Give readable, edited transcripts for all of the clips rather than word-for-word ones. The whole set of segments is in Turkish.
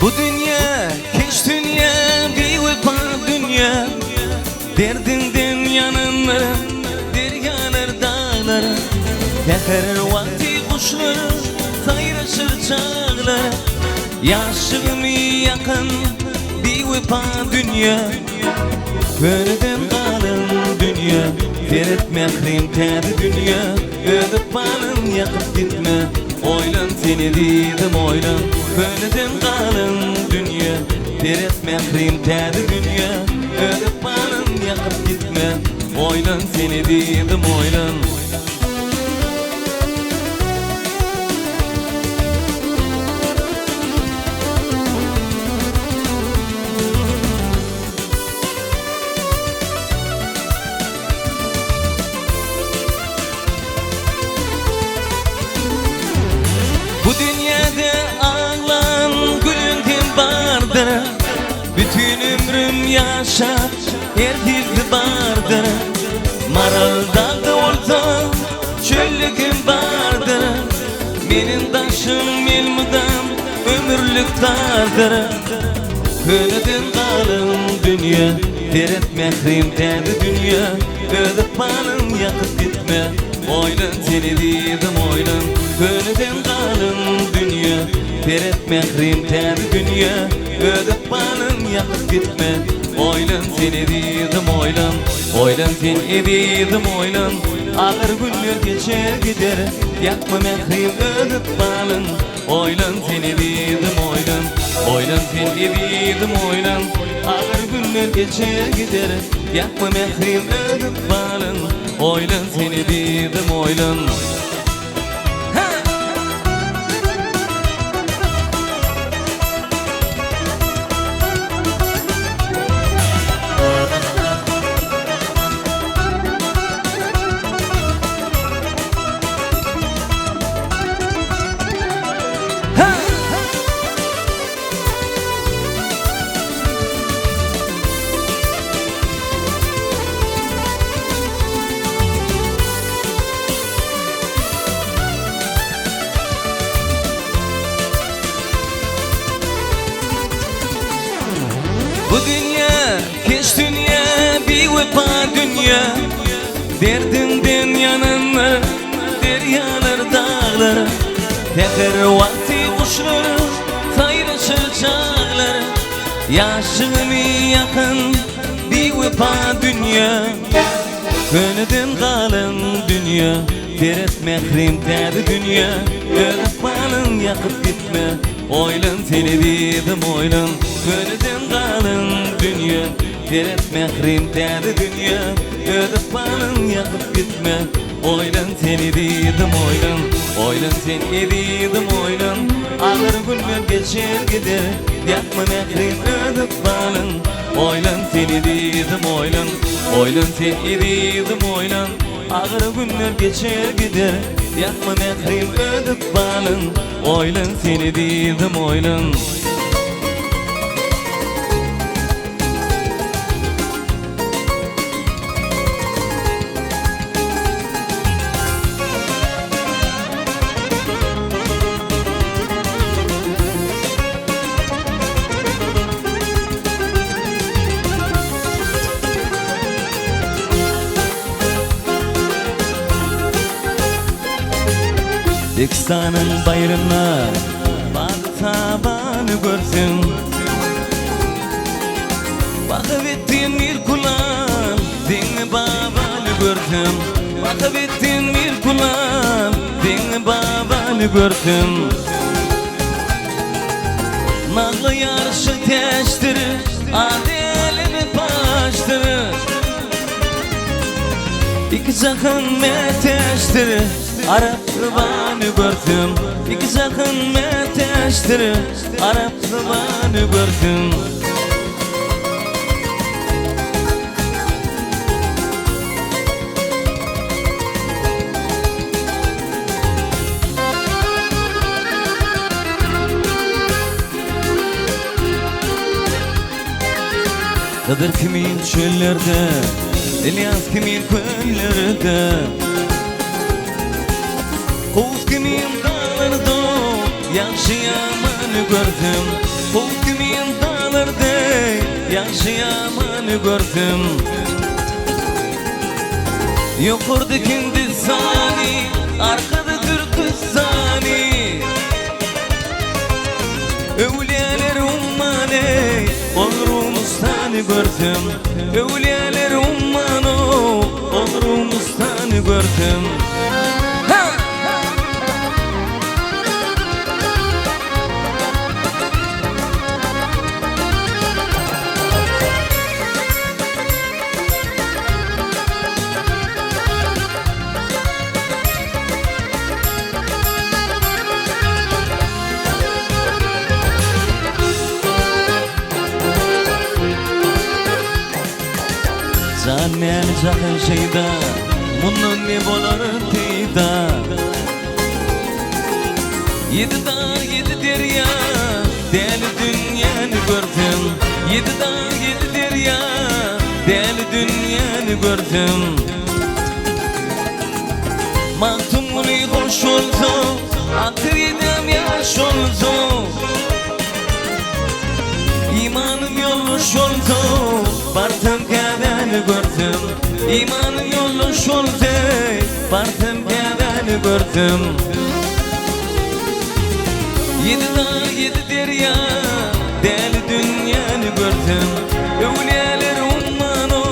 Bu dünya hiç dünya bir vefa dünya. Derdinden yananlara deryalar dağlara. Teher vakti kuşları sayraşır çağlara. Yaşığımı yakın bir vefa dünya. Gönlden kalın dünya. Ferit mehrim terdi dünya. Ödüp balım yakıp gitme. Oylan seni dedim oylan. Gönlden kalın dünya. Ferit mehrim terdi dünya. Ödüp balım yakıp gitme. Oylan seni dedim oylan. Bu dünyada ağlan gülün kim vardır. Bütün ömrüm yaşar herkes vardır. Maral dağda olsa çöllüküm vardır. Benim taşım elmudam ömürlük dardır. Gönlden kalın dünya. Deret mehrim terdi dünya. Ödüp balım yakıp gitme. Oylan seni dedim oylan. Gönlden kalın dünya. Deret mehrim terdi dünya. Ödüp balım yakıp gitme. Oylan seni dedim oylan. Oylan seni dedim oylan. Ağır günler geçer gider. Yakma mehrim ödüp balım. Oylan seni dedim oylan. Oylan seni dedim oylan. Ağır günler geçer gider. Yakma mehrim ödüp balım. Oylan seni dedim oylan. Bu dünya hiç dünya bir vefa dünya. Derdinden yananlar deryalar dağlar. Teher vakti kuşları sayraşır çağlar. Yaşığımı yakın bir vefa dünya. Gönlden kalın dünya. Deret mehrim terdi dünya. Ödüp balım yakıp gitme. Oylan seni dedim oylan. Gönlden kalın dünya. Deret mehrim terdi dünya. Ödüp balım yakıp gitme. Oylan seni dedim oylan. Oylan seni dedim oylan. Ağır günler geçer gider. Yakma mehrim ödüp balım. Oylan seni dedim oylan. Oylan seni dedim oylan. Ağır günler geçer gider. Yakma mehrim ödüp balım. Oylan seni dedim oylan. Dikstan'ın bayrağına bak tabanı görsün. Bakıp ettiğin bir kulağın dinle babanı görsün. Bakıp ettiğin bir kulağın dinle babanı görsün. Nağlı yarışı teştirir, adelini paştırır. İki sakın meteştirir, Arap zıvanı görsün. İki sakın meteştirir, Arap zıvanı görsün. Kadir kimin çöllerde, İlyas kimin kollerde. Kuz kimin dağlarda, yaxşı yaman yamanı gördüm. Hukmin dağlarda yaşayamanı gördüm. Yukarıda Hindistani, arkada Türkistani. Evliyalar ummanı, onurumuzdan gördüm. Evliyalar ummanı, onurumuzdan gördüm. Zanen cahil şeyda, bunun ne bolar teyda. Yedi dağ yedi derya, deli dünyanı gördüm. Yedi dağ yedi derya, deli dünyanı gördüm. Mahtumuni hoş oldu, akır yedem yaş oldu. İmanım yolluş oldu, bartım kadını gördüm. İmanım yolluş oldu, bartım kadını gördüm. Yedi dağ yedi derya, deli dünyanı gördüm. Evliyalar ummanı,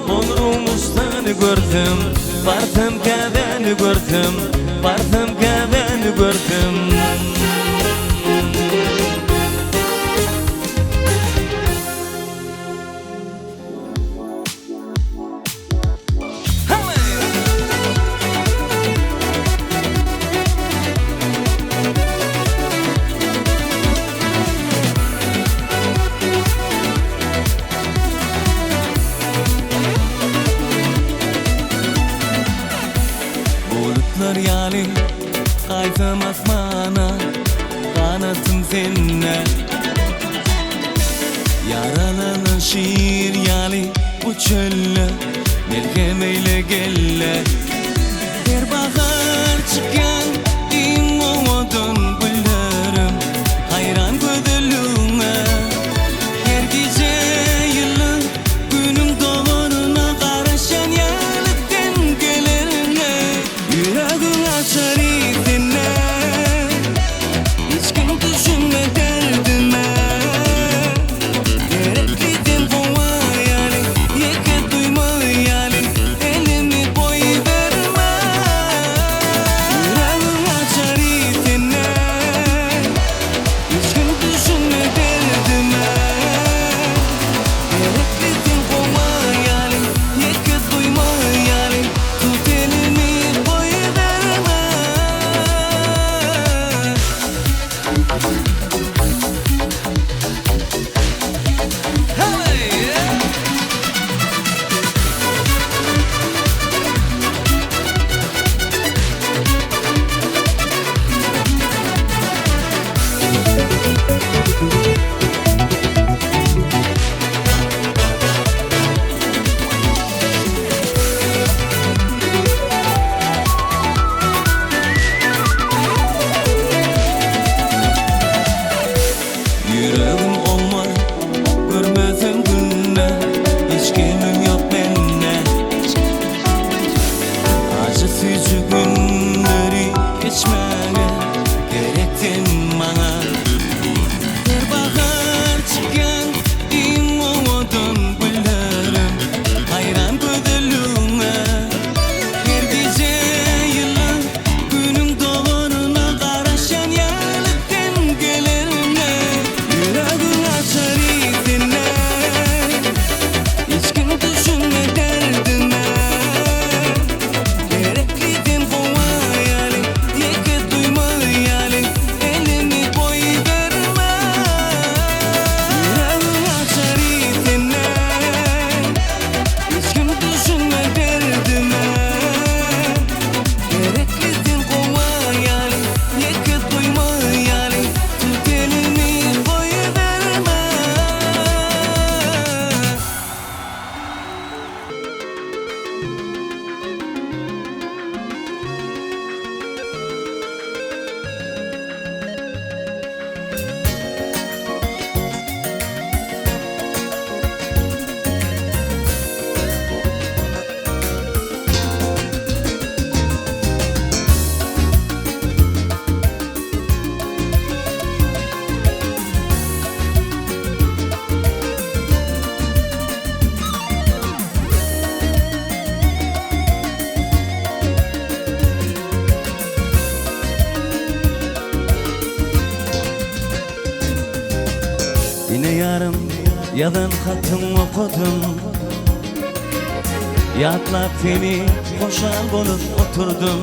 onurumuzdan gördüm. Bartım kadını gördüm, bartım kadını gördüm. Yani kaydım asmana, kanatım seninle. Yaralanan şiir yani bu çölle, melkemeyle gelle. Bir bahar çıkan imamodun güllerim, hayran gözlüğüme. Her gece yılın günüm doğumuna karışan yanıktan gelerine. Yüreğim açar izine, hiç kim düşünme derdime. Gerekliydin bu hayalin, yeke duyma hayalin, elimi boy verme. Yüreğim açar izine, hiç kim düşünme derdime. Gerekliydin bu hayalin, yeke duyma hayalin, tut elimi boy verme. Hey, yeah. yarım yazan hatım okudum. Yatlap seni hoşal bolup oturdum.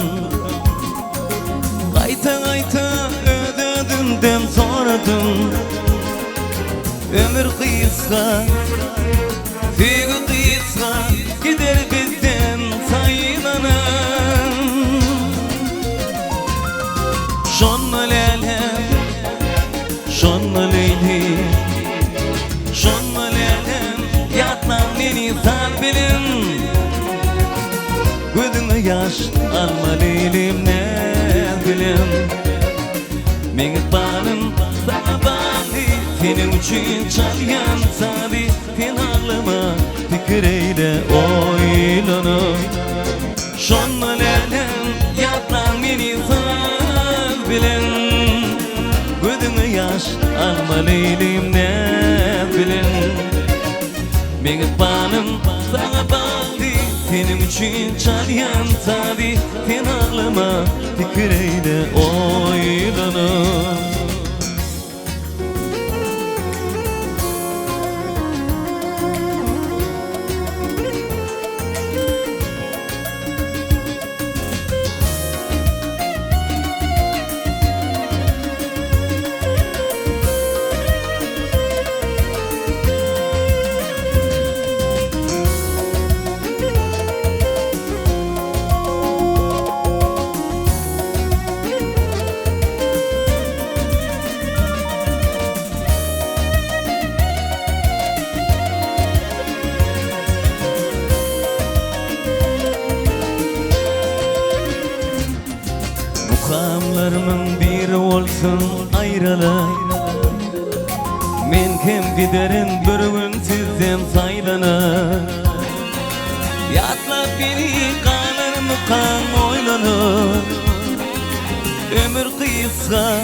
Qayta qayta ödödümden soradım. Ömür kıyıska, süygü kıyıska, gider bizden sayılanan. Şonma lelem, şonma leyli, şonma lelem, yatlan beni sal bilim. Gözüme yaş alma leylim ne bilim. Meni bağlım sana bağlı, senin için çalyan sabi. Sen ağlama fikir eyle oylanıp. Şonma lelem, yatlan beni sal bilim. Gözüme yaş alma leylim ne bilim. Meni bağlım sana bağlı, senin için çalyan sabi. Sen ağlama fikir eyle oylanıp. Mukamlarımın biri olsun ayrılay. Men kim giderin bir gün sizden saylanar. Yatlap beni kalır mukam oylanır. Ömür kıyıska,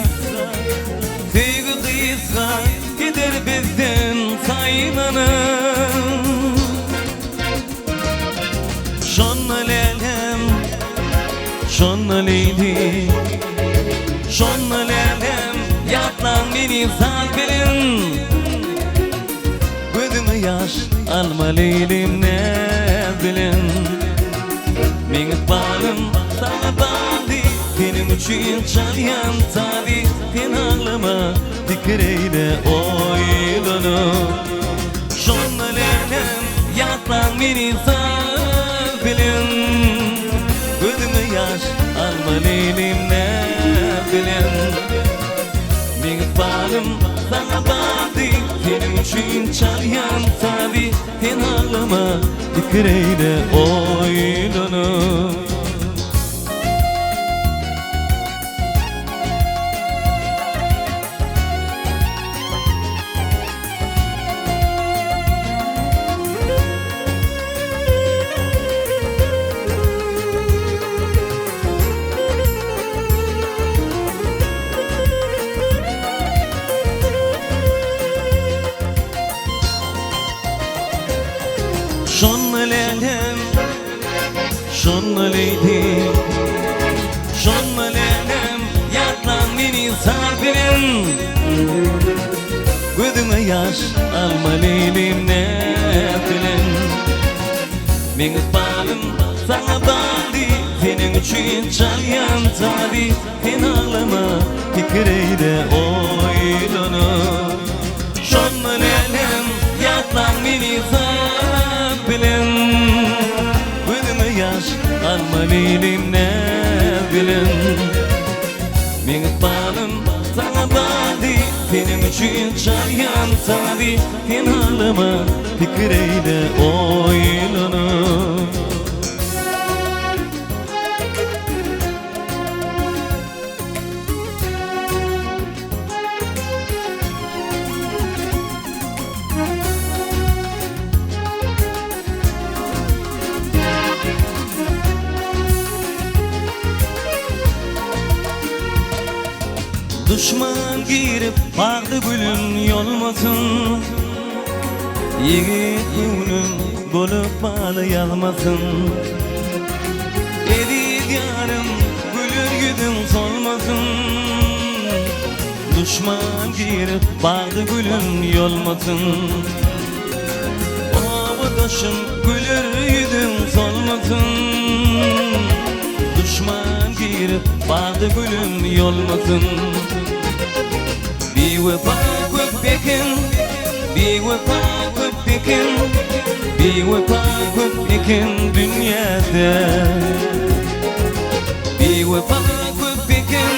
sevgi kıyıska, gider bizden saylanar. Şonma lelem, şonma leyli, şonma lelem, yatlan beni sal bilim. Gözüme yaş alma leylim ne bilim. Meni bağlım sana bağlı, senin için çalyan tabi. Sen ağlama fikir eyle oylanıp. Şonma lelem, yatlan beni sal bilim. Gözüme yaş alma leylim ne bilim. Meni bağlım sana bağlı, senin için çalyan tabi. Sen ağlama fikir eyle oylanıp. Şonma lelem, şonma leyli, şonma lelem, yatlan beni sal bilim. Gözüme yaş alma leylim ne bilim. Meni bağlım sana bağlı, senin için çalyan tabi. Sen ağlama fikir eyle oylanıp. Şonma lelem, yatlan beni sal bilim. Gözüme yaş alma leylim ne bilim. Meni bağlım sana bağlı, senin için çalyan tabi. Sen ağlama fikir eyle oylanıp. Düşman girip bağdı gülüm yolmasın. Yigit gülüm bolup bağlayalmasın. Edip yarım gülür yüzüm solmasın. Düşman girip bağdı gülüm yolmasın. Avadaşım gülür yüzün solmasın. Düşman girip bağdı gülüm yolmasın. Bir vefa köpekin, bir vefa köpekin, bir vefa köpekin dünyada. Bir vefa köpekin,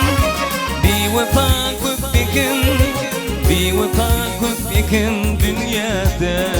bir vefa köpekin, bir vefa köpekin dünyada.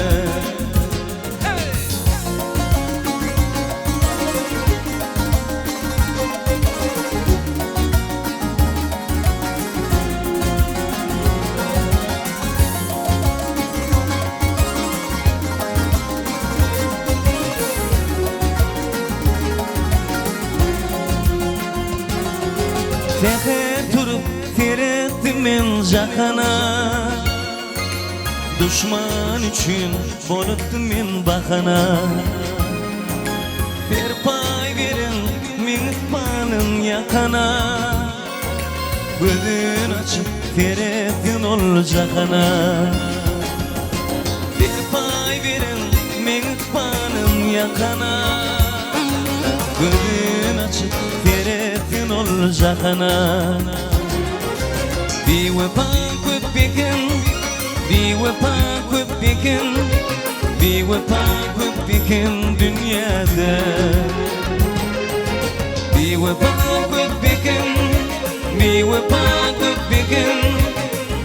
Seher turup seyrettim men jahana. Düşman üçün boluptum men bahana. Bir pay verin men ispanın yakana. Gözün açıp seyrettin ol jahana. Bir pay verin men ispanın yakana. Gözün açıp seyrettin ol jahana. Bir vefa köpekin, bir vefa köpekin, bir vefa köpekin dünyada. Bir vefa köpekin, bir vefa köpekin,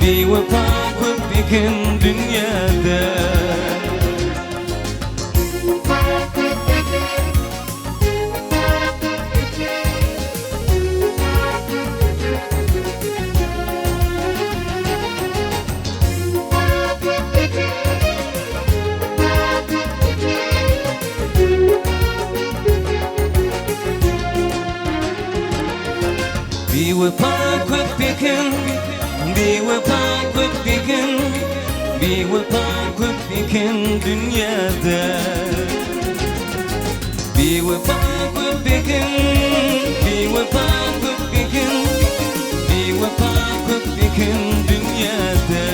bir vefa köpekin dünyada. Bir vefa köpekin, bir vefa köpekin, bir vefa köpekin dünyada. Bir vefa köpekin, bir vefa köpekin, bir vefa köpekin dünyada.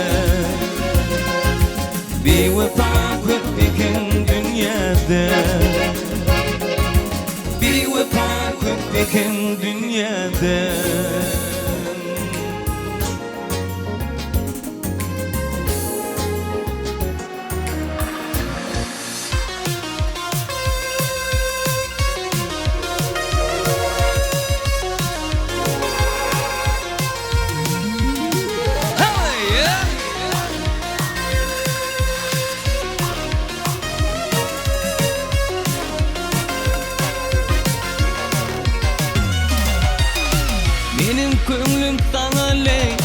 Bir vefa köpekin dünyada. Bir vefa köpekin dünyada. Benim köngülüm sana ley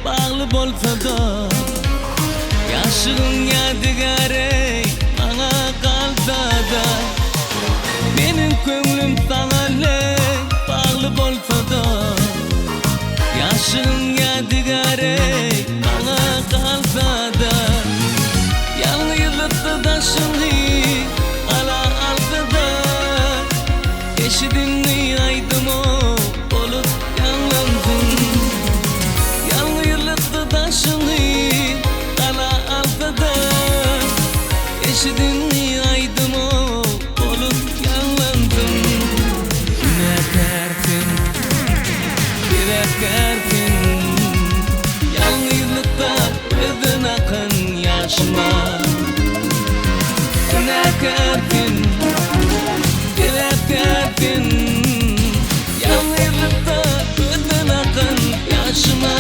bağlı bolsa da, yaşığın yadigarey bana kalsa da. Benim köngülüm sana ley bağlı bolsa da, yaşığın yadigarey bana kalsa da. Yalnızlıkta da şimdi ala alsa da, eşidinli aydım o eşidinli aydım o olup yanlandım. Ne dersin, bir dersin, yalnızlıkta ödün akın yaşıma. Ne dersin, bir dersin, yalnızlıkta ödün akın yaşıma.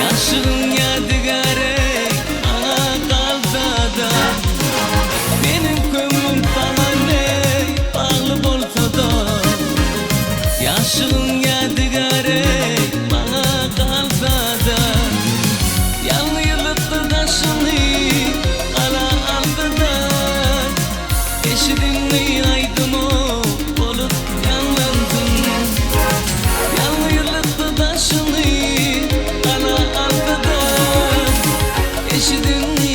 Yaşığın yadigarey bana kalsa da. Benim kömrüm sana ne bağlı bolsa da. Yaşığın yadigarey bana kalsa da. Yalnızlıkta da şimdi ala aldı da. Eşidinli aydım o olup yanlandım. Yalnızlıkta da şimdi eşidinli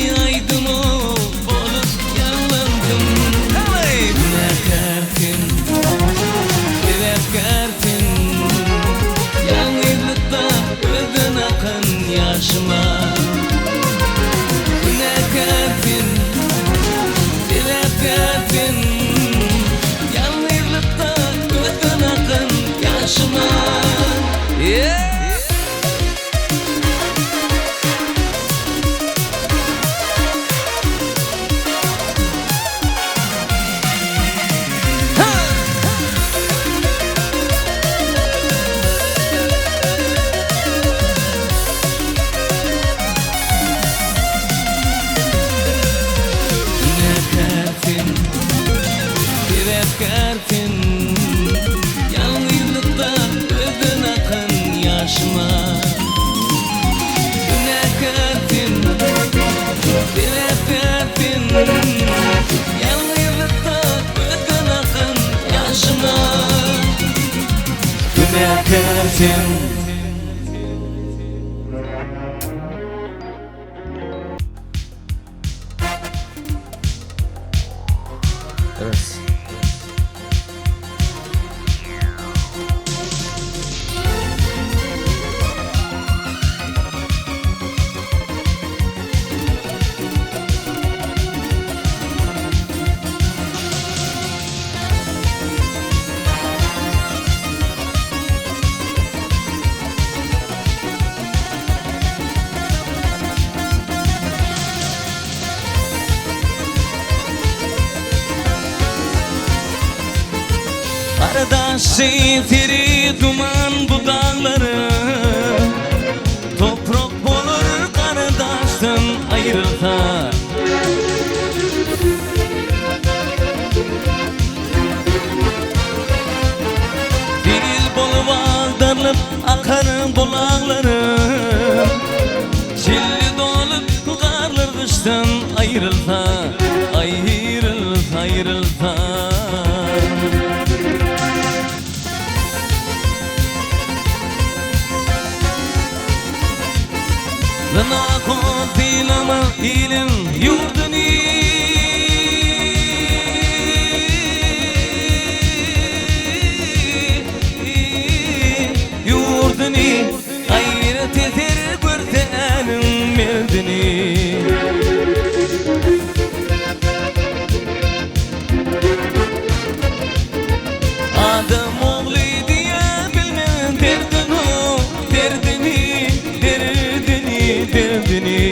devletin. Evet. Kardeşi tiri duman bu dağları, toprak olur kardeşten ayrılsa. Dil bolu vardırlıp akar bulakları, çilli dolup karlar kıştan ayrılsa. Ayrılsa, ayrılsa. Lana kontilama ilim yurduni, yurduni hayret eter görtenim merdini. Adam oğlu diye bilmem derdini, derdini, derdini, derdini.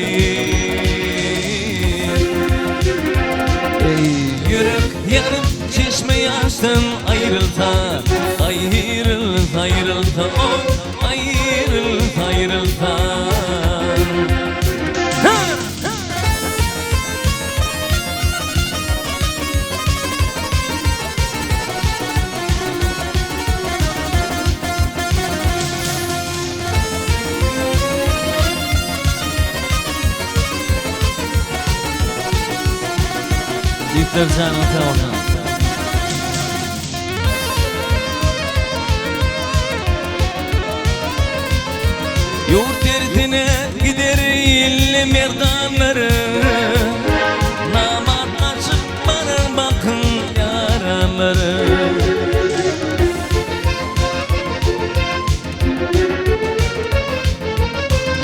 Yürek yanıp çeşme yaştan ayrılsa. Ayrılsa, ayrılsa, oh, ayrılsa, ayrılsa. Yükler canlıta oradan. Yurt derdine gider ille merdanları, namaz açıp bana bakın yaraları.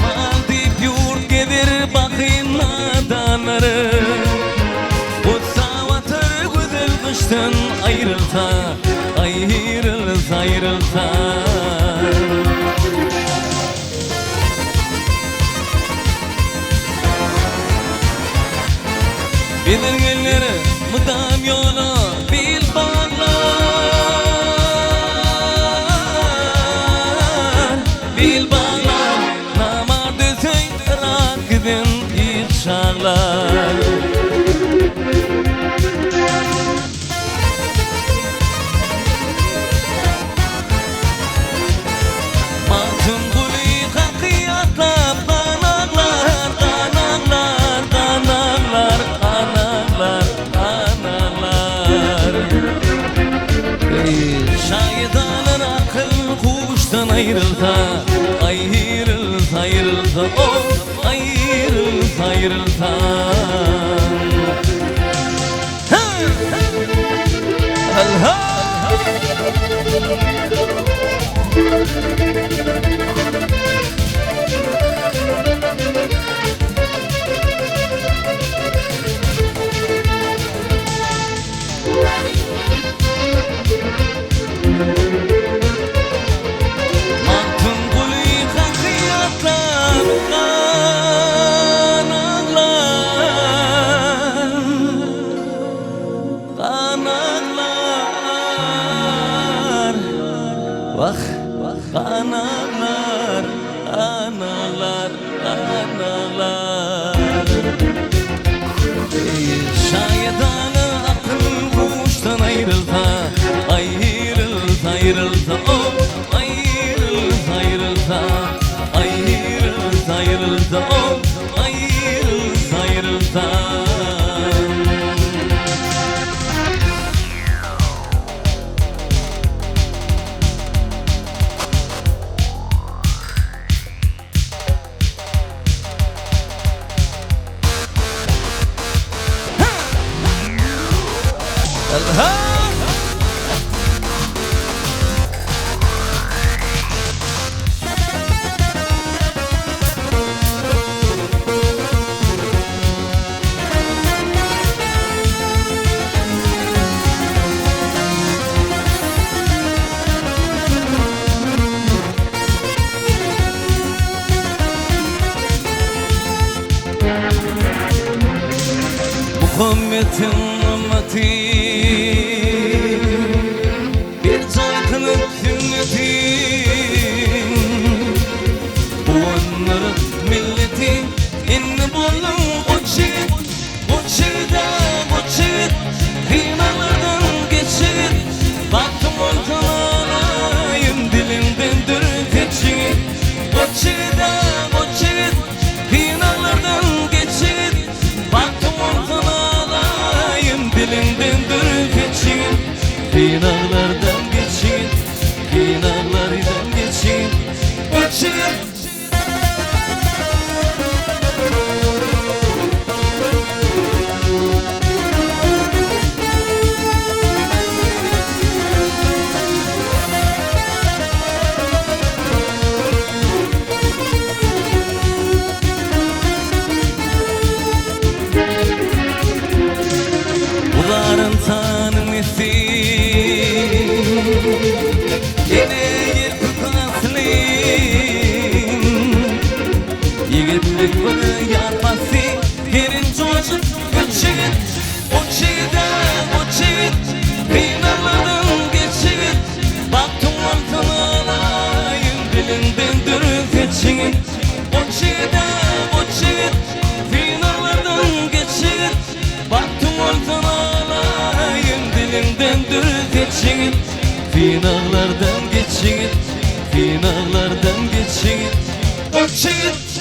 Mal deyip yurt gider bakın nadanları, kıştan ayrılsa. Ayrılsa, ayrılsa. Bilir günleri mıdam yolu bil bağlar, bil bağlar. Namar düzey rakıdın içarlar. Şahidanın akıl kuştan ayrılsa. Ayrılsa, ayrılsa, oh, ayrılsa, ayrılsa. Allah. Vah, analar, analar, analar. Şahidanı akıl kuştan ayrılsa. Ayrılsa, ayrılsa, oh, ayrılsa, ayrılsa. Ayrılsa, ayrılsa, oh, ayrılsa, ayrılsa. Kuvvetin ümmeti bir can kılıp sünnetin onların milleti inni bolun o çiğit kıymalardan geçit baktım ortalarayım dilimden dürüp geçit o çiğit kıymalardan geçit baktım ortalarayım dilimden dürüp geçit kıymalardan geçit kıymalardan geçit o çiğit. Uların tanım etti yine yer kutaslıyım yigitlik bana yapması yerin çocuk geçit o çiğit kıymalardan geçit baktım ortalarayım dilimden dürüp geçit o çiğit kıymalardan geçit baktım ortalarayım dilimden dürüp geçit finallardan geçit finallardan geçit o çiğit.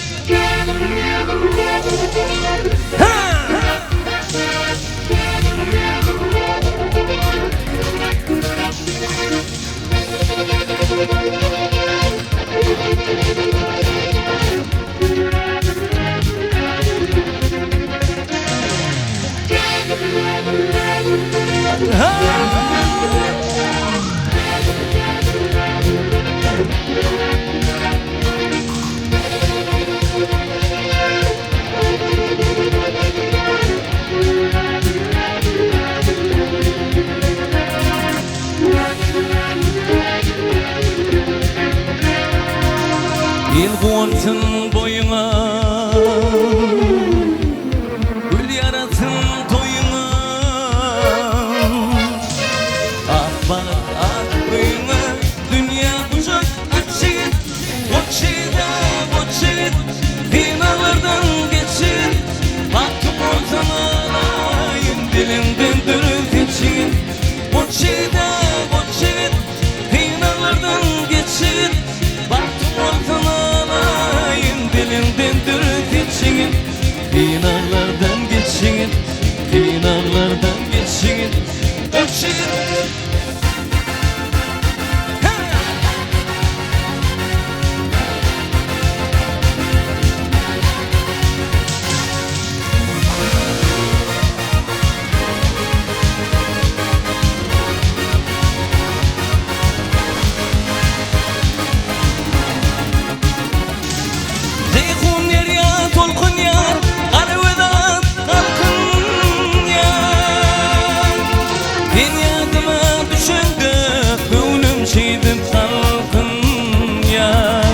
Yılgıntın boyuna gül yaratın toyuna ah bana ah boyuna dünya kucak açık o çiğit finalardan geçit baktım ortalarayım dilimden dürüp geçit o çiğit finalardan geçit baktım ortalarayım dilimden dürüp geçit finallardan geçit finallardan geçit öçit. Tolkun yar, arvadan kalkın yar Dünyadıma düşündü, gönlüm şeydim salkın yar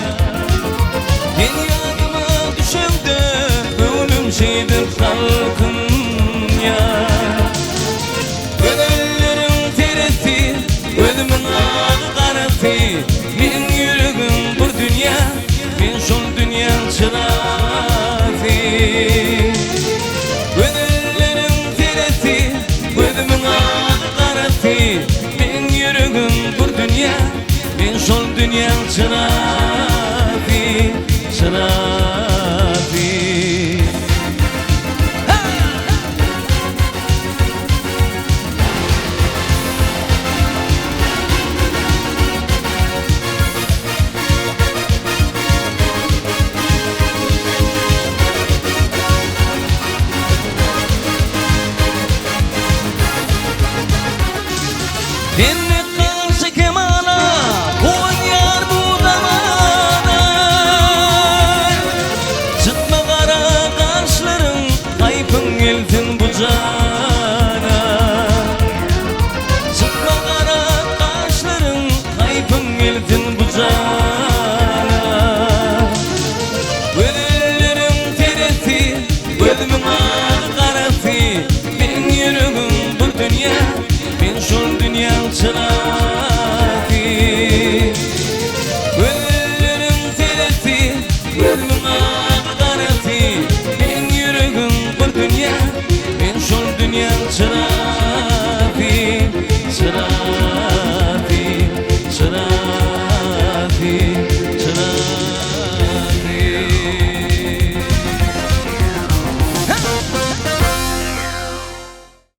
Dünyadıma düşündü, gönlüm şeydim salkın yar Gönüllerim teresi, gözümün ağı karası Benim yüreğim bu dünya, ben şol dünya çırağı Gönüllerim teresi, gözümün ağı karası Ben yüreğim bu dünya, ben şol dünya çırağı Dinle karşı kemana, koyun yar bu damana dünya, men şol dünya çırağı.